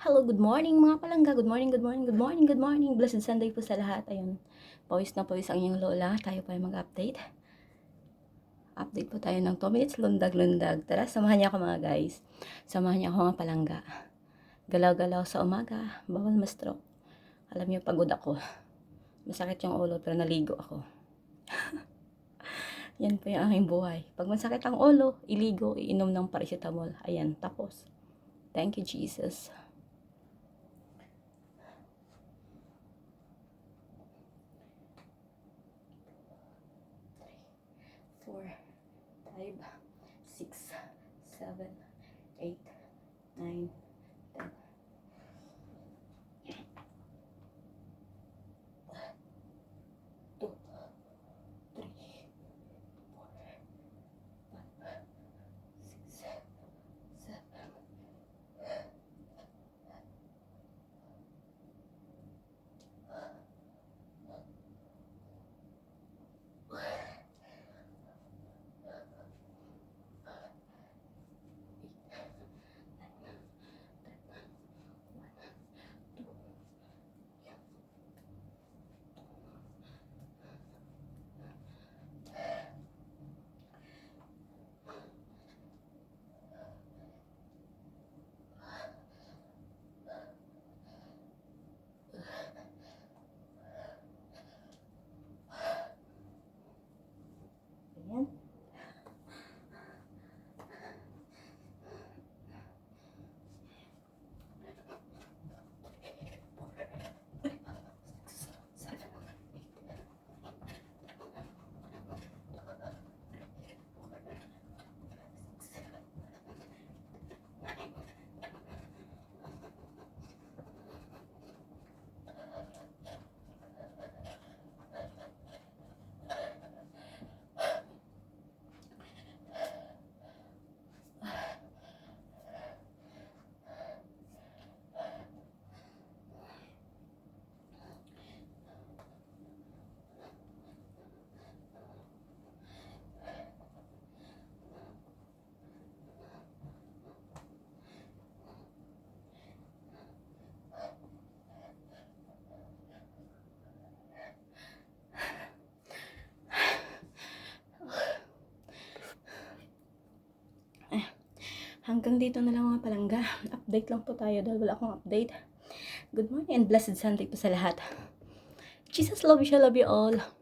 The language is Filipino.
Hello, good morning mga palangga. Good morning, good morning, good morning, good morning. Blessed Sunday po sa lahat. Ayun, pawis na pawis ang inyong lola. Tayo po ay mag-update. Update po tayo ng 2 minutes, lundag-lundag. Tara, samahan niyo ako mga guys. Samahan niyo ako mga palangga. Galaw-galaw sa umaga, bawal ma-stroke. Alam niyo, pagod ako. Masakit yung ulo pero naligo ako. Yan po yung aking buhay. Pag masakit ang ulo, iligo, iinom ng paracetamol. Ayan, tapos. Thank you, Jesus. 4, 5, 6, 7, 8, 9, 10. Ayan. Hanggang dito na lang mga palangga. Update lang po tayo dahil wala akong update. Good morning and blessed Sunday po sa lahat. Jesus love you all.